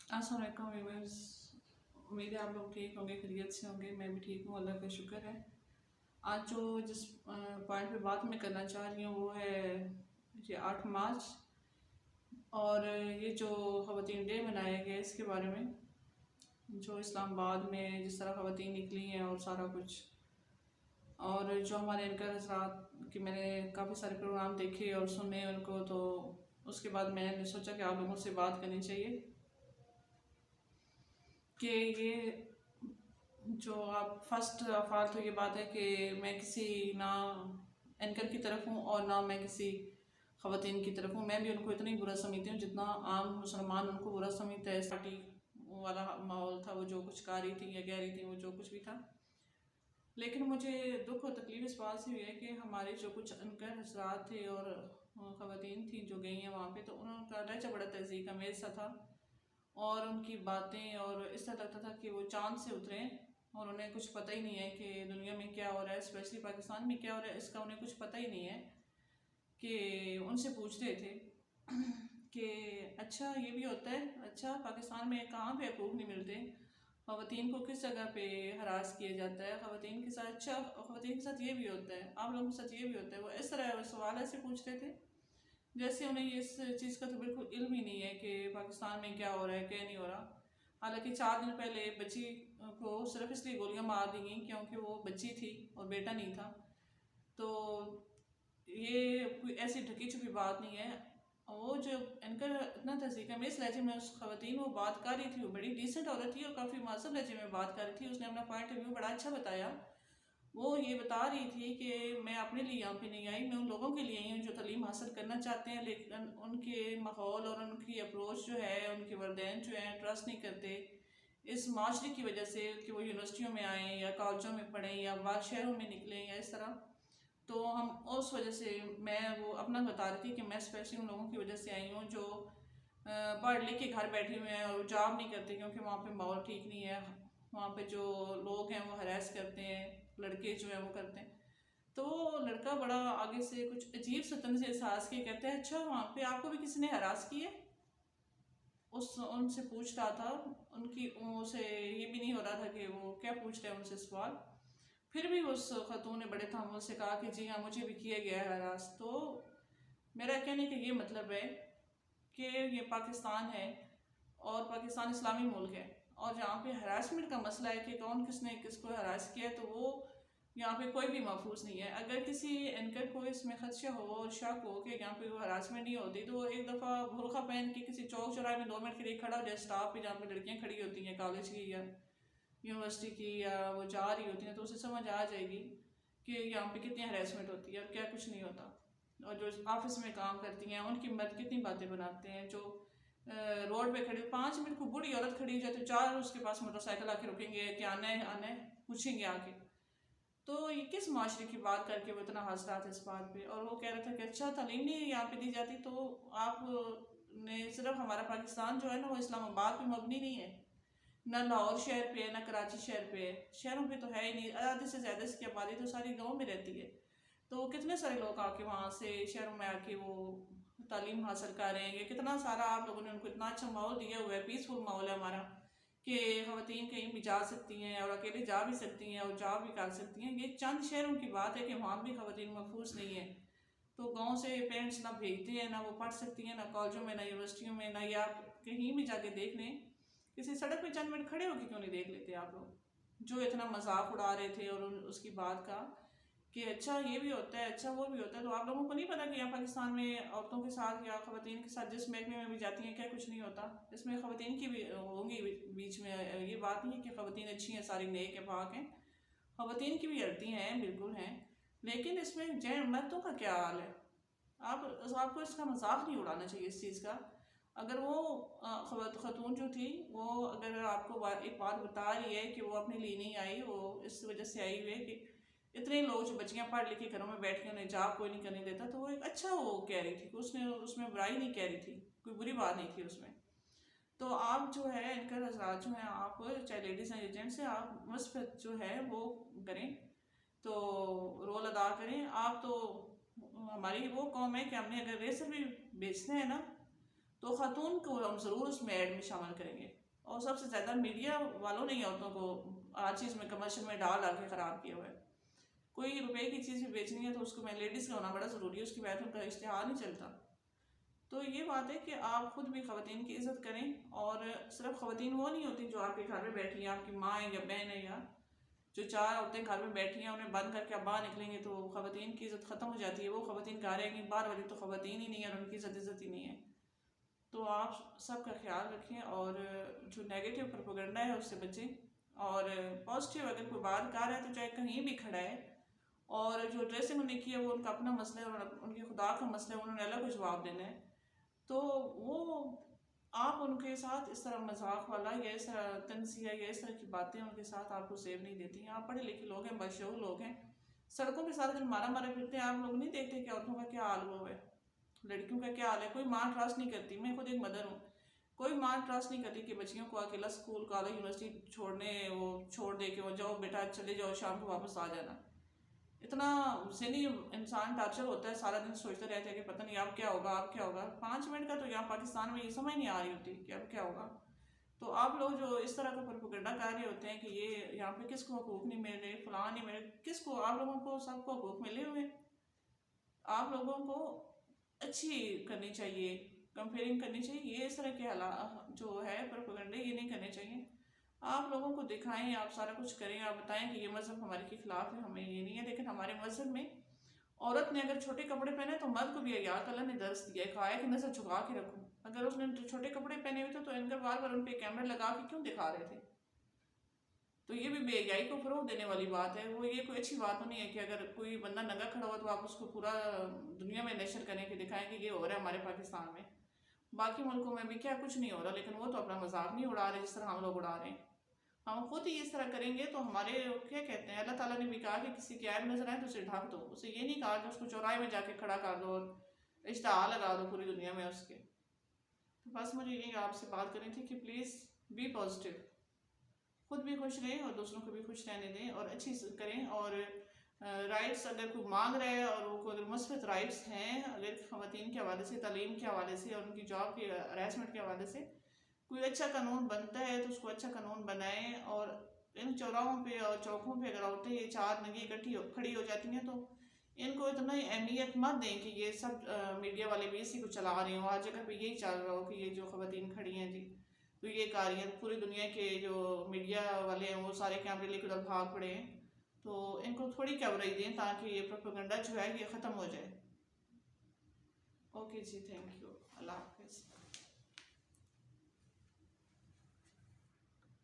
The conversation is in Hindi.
अस्सलाम वालेकुम व्यूअर्स। उम्मीद है आप लोग ठीक होंगे, खैरियत से होंगे। मैं भी ठीक हूँ, अल्लाह का शुक्र है। आज जो जिस पॉइंट पे बात मैं करना चाह रही हूँ वो है ये 8 मार्च और ये जो ख़वातीन डे मनाया गया इसके बारे में। जो इस्लामाबाद में जिस तरह ख़वातीन निकली हैं और सारा कुछ, और जो हमारे एंकर हज़रात कि मैंने काफ़ी सारे प्रोग्राम देखे और सुने उनको, तो उसके बाद मैंने सोचा कि आप लोगों से बात करनी चाहिए कि ये जो आप फर्स्ट ऑफ ऑल तो ये बात है कि मैं किसी ना एंकर की तरफ हूँ और ना मैं किसी ख़वातीन की तरफ हूँ। मैं भी उनको इतना ही बुरा समझती हूँ जितना आम मुसलमान उनको बुरा समझता है। पार्टी वाला माहौल था, वो जो कुछ कह रही थी या कह रही थी, वो जो कुछ भी था। लेकिन मुझे दुख और तकलीफ इस बात से हुई है कि हमारे जो कुछ एंकर हजरात थे और ख़वातीन थी जो गई हैं वहाँ पे, तो उनका लहजा बड़ा तहज़ीब का मेल सा था और उनकी बातें और इस तरह लगता था कि वो चाँद से उतरे और उन्हें कुछ पता ही नहीं है कि दुनिया में क्या हो रहा है, स्पेशली पाकिस्तान में क्या हो रहा है, इसका उन्हें कुछ पता ही नहीं है। कि उनसे पूछ रहे थे कि अच्छा ये भी होता है, अच्छा पाकिस्तान में कहाँ पे हकूक़ नहीं मिलते, ख़वातीन को किस जगह पे हरास किया जाता है, ख़वातीन के साथ अच्छा ख़वातीन के साथ ये भी होता है, आप लोगों के साथ ये भी होता है। वो इस तरह सवाल ऐसे पूछ रहे थे जैसे उन्हें इस चीज़ का तो बिल्कुल इल्म ही नहीं है कि पाकिस्तान में क्या हो रहा है, क्या नहीं हो रहा। हालांकि 4 दिन पहले बच्ची को सिर्फ इसलिए गोलियां मार दी गई क्योंकि वो बच्ची थी और बेटा नहीं था। तो ये कोई ऐसी ढकी छुपी बात नहीं है। वो जो एंकर इतना तहसीका में इस लहजे में उस ख़वातीन वो बात कर रही थी, वो बड़ी डिसेंट औरत थी और काफ़ी मासूम लहजे में बात कर रही थी। उसने अपना पॉइंट ऑफ व्यू बड़ा अच्छा बताया। वो ये बता रही थी कि मैं अपने लिए यहाँ पे नहीं आई, मैं उन लोगों के लिए आई हूँ जो तालीम हासिल करना चाहते हैं, लेकिन उनके माहौल और उनकी अप्रोच जो है, उनके वालिदैन जो हैं ट्रस्ट नहीं करते इस माशरे की वजह से कि वो यूनिवर्सिटियों में आएँ या कॉलेजों में पढ़ें या बाहर शहरों में निकलें या इस तरह। तो हम उस वजह से मैं वो अपना बता रही थी कि मैं स्पेशली उन लोगों की वजह से आई हूँ जो पढ़ लिख के घर बैठे हुए हैं और जॉब नहीं करते क्योंकि वहाँ पे माहौल ठीक नहीं है। वहाँ पे जो लोग हैं वो हरास करते हैं, लड़के जो हैं वो करते हैं। तो लड़का बड़ा आगे से कुछ अजीब सतन से एहसास किया, कहता है अच्छा वहाँ पे आपको भी किसी ने हरास किया। उस उनसे पूछ रहा था, उनकी उनसे ये भी नहीं हो रहा था कि वो क्या पूछ रहे हैं उनसे सवाल। फिर भी उस खातून ने बड़े तहम्मुल से कहा कि जी हाँ मुझे भी किया गया है हरास। तो मेरा कहने का ये मतलब है कि ये पाकिस्तान है और पाकिस्तान इस्लामी मुल्क है और जहाँ पे हरासमेंट का मसला है कि कौन किसने किसको हरास किया है, तो वो यहाँ पे कोई भी महफूज नहीं है। अगर किसी एंकर को इसमें खदशा हो और शक हो कि यहाँ पे वो हरासमेंट नहीं होती, तो वो एक दफ़ा बुरखा पहन के किसी चौक चौराहे में 2 मिनट के लिए खड़ा हो जाए स्टाफ पे, जहाँ पे लड़कियाँ खड़ी होती हैं कॉलेज की या यूनिवर्सिटी की, या वो जा रही होती हैं, तो उसे समझ आ जाएगी कि यहाँ पे कितनी हरासमेंट होती है और क्या कुछ नहीं होता। और जो ऑफिस में काम करती हैं उनकी मर्द कितनी बातें बनाते हैं। जो रोड पे खड़ी 5 मिनट को बूढ़ी औरत खड़ी हो जाती है, 4 उसके पास मोटरसाइकिल आके रुकेंगे कि आना है आना है, पूछेंगे आके। तो ये किस माशरे की बात करके वो इतना हंस रहा था इस बात पे, और वो कह रहा था कि अच्छा तालीम नहीं यहाँ पे दी जाती, तो आप ने सिर्फ हमारा पाकिस्तान जो है ना वो इस्लामाबाद पे मबनी नहीं है, ना लाहौर शहर पे है ना कराची शहर पे है, शहरों पे तो है ही नहीं। आधे से ज़्यादा इसकी आबादी तो सारी गाँव में रहती है। तो कितने सारे लोग आके वहाँ से शहरों में आके वो तालीम हासिल कर रहे हैं। ये कितना सारा आप लोगों ने उनको इतना अच्छा माहौल दिया हुआ है, पीसफुल माहौल है हमारा कि ख़वातीन कहीं भी जा सकती हैं और अकेले जा भी सकती हैं और जॉब भी कर सकती हैं। ये चंद शहरों की बात है कि वहाँ भी ख़वातीन महफूज नहीं है। तो गाँव से पेरेंट्स ना भेजते हैं, ना वो पढ़ सकती हैं, ना कॉलेजों में, ना यूनिवर्सिटियों में, ना या आप कहीं भी जाके देख लें, किसी सड़क पे चंद मिनट खड़े होकर क्यों नहीं देख लेते आप लोग। जो इतना मजाक उड़ा रहे थे और उसकी बात का कि अच्छा ये भी होता है, अच्छा वो भी होता है, तो आप लोगों को नहीं पता कि यहाँ पाकिस्तान में औरतों के साथ या ख़वातीन के साथ जिस महकमे में भी जाती हैं क्या कुछ नहीं होता। इसमें ख़वातीन की भी होंगी बीच में, ये बात नहीं है कि ख़वातीन अच्छी हैं, सारी नेक है, पाक हैं। ख़वातीन की भी गलतियाँ हैं, बिल्कुल हैं, लेकिन इसमें जैन मर्दों का क्या हाल है। आपको इसका मजाक नहीं उड़ाना चाहिए इस चीज़ का। अगर वो खातून जो थी वो अगर आपको एक बात बता रही है कि वो अपने लिए नहीं आई, वो इस वजह से आई हुई है कि इतने लोग जो बच्चियां पढ़ लिख के घरों में बैठ के उन्हें जॉब कोई नहीं करने देता, तो वो एक अच्छा वो कह रही थी कि उसने उसमें बुराई नहीं कह रही थी, कोई बुरी बात नहीं थी उसमें। तो आप जो है इनकर हजरात जो हैं, आप चाहे लेडीज़ हैं या जेंट्स हैं, आप मस्फत जो है वो करें, तो रोल अदा करें। आप तो हमारी वो कौम है कि हमने अगर रेसर भी बेचते हैं ना, तो खातून को हम ज़रूर उसमें ऐड में शामिल करेंगे। और सबसे ज़्यादा मीडिया वालों ने ही औरतों को हर चीज़ में कमर्शियल में डाल के ख़राब किया हुआ है। कोई रुपए की चीज़ भी बेचनी है तो उसको मैं लेडीज़ का होना बड़ा ज़रूरी है, उसकी वजह उनका इश्तिहार नहीं चलता। तो ये बात है कि आप खुद भी ख़वातीन की इज़्ज़त करें, और सिर्फ ख़वातीन वो नहीं होती जो आपके घर में बैठी हैं, आपकी माँ है या बहन है, या जो 4 औरतें घर में बैठी हैं उन्हें बंद करके आप बाहर निकलेंगे तो ख़वातीन की इज़्ज़त ख़त्म हो जाती है। वो ख़वातीन घर रहेंगी, बाहर वाली तो ख़वातीन ही नहीं है और उनकी इज़्ज़त ही नहीं है। तो आप सबका ख्याल रखें और जो नेगेटिव प्रोपेगेंडा है उससे बचें, और पॉजिटिव अगर कोई बात कर रहा है तो चाहे कहीं भी खड़ा है, और जो ड्रेसिंग उन्हें की है वो उनका अपना मसला है और उनके खुदा का मसला है, उन्होंने अलग को जवाब देना है। तो वो आप उनके साथ इस तरह मजाक वाला या इस तरह तनसिया या इस तरह की बातें उनके साथ आपको सेव नहीं देती हैं। आप पढ़े लिखे लोग हैं, बशऊर लोग हैं, सड़कों पे सारा दिन मारा मारा फिरते हैं। आप लोग नहीं देखते कि औरतों का क्या हाल हुआ है, लड़कियों का क्या हाल है। कोई माँ ट्रस्ट नहीं करती, मैं खुद एक मदर हूँ, कोई माँ ट्रस्ट नहीं करती कि बच्चियों को अकेला स्कूल कॉलेज यूनिवर्सिटी छोड़ने वो छोड़ दे के वो जाओ बेटा चले जाओ शाम को वापस आ जाना। इतना ज़हनी इंसान टार्चर होता है, सारा दिन सोचते रहते हैं कि पता नहीं अब क्या होगा अब क्या होगा। 5 मिनट का तो यहाँ पाकिस्तान में ये समझ नहीं आ रही होती कि अब क्या होगा। तो आप लोग जो इस तरह का प्रोपेगेंडा कर रहे होते हैं कि ये यहाँ पे किसको हकूक़ नहीं मिल रहे, फलां नहीं मिल रहे, किसको, आप लोगों को सबको हकूक़ मिले हुए। आप लोगों को अच्छी करनी चाहिए, कंपेयरिंग करनी चाहिए। ये इस तरह के हालात जो है प्रोपेगेंडे ये नहीं करने चाहिए। आप लोगों को दिखाएं, आप सारा कुछ करें, आप बताएं कि ये मज़हब हमारे के खिलाफ है, हमें ये नहीं है। लेकिन हमारे मज़हब में औरत ने अगर छोटे कपड़े पहने तो मर्द को भी अय्यात अल्लाह ने दर्ज दिया है, कहा है कि नजर झुका के रखो। अगर उसने छोटे कपड़े पहने हुए थे तो इनका बार बार उन पर कैमरे लगा के क्यों दिखा रहे थे। तो ये भी बेहयाई को फ़रोग देने वाली बात है। वो ये कोई अच्छी बात नहीं है कि अगर कोई बंदा नंगा खड़ा हुआ तो आप उसको पूरा दुनिया में नशर करें कि दिखाएं कि ये हो रहा है हमारे पाकिस्तान में। बाकी मुल्कों में भी क्या कुछ नहीं हो रहा, लेकिन वो तो अपना मजाक नहीं उड़ा रहे जिस तरह हम लोग उड़ा रहे हैं। हम खुद ही इस तरह करेंगे तो हमारे क्या कहते हैं, अल्लाह ताला ने भी कहा कि किसी की ऐब नजर आए तो उसे ढक दो। उसे ये नहीं कहा कि उसको चौराहे में जाके खड़ा कर दो और इश्तहार लगा दो पूरी दुनिया में उसके। तो बस मुझे यही आपसे बात करनी थी कि प्लीज़ बी पॉजिटिव, खुद भी खुश रहें और दूसरों को भी खुश रहने दें और अच्छी करें। और राइट्स अगर कोई मांग रहा है और वो अगर मुस्बत राइट्स हैं, अगर ख़वातीन के हवाले से, तालीम के हवाले से और उनकी जॉब के हरासमेंट के हवाले से कोई अच्छा कानून बनता है तो उसको अच्छा कानून बनाएं। और इन चौराहों पे और चौकों पे अगर औरतें ये 4 नंगी इकट्ठी खड़ी हो जाती हैं तो इनको इतना अहमियत मत दें कि ये सब मीडिया वाले भी इसी को चला रहे हो, हर जगह पे यही चल रहा हो कि ये जो ख़वातीन खड़ी हैं जी तो ये कर रही हैं। पूरी दुनिया के जो मीडिया वाले हैं वो सारे कैमरे लेकर उधर भाग पड़े हैं। तो इनको थोड़ी कवरेज दें ताकि ये प्रोपेगेंडा जो है ये ख़त्म हो जाए। ओके जी, थैंक यू, अल्लाह हाफिज़।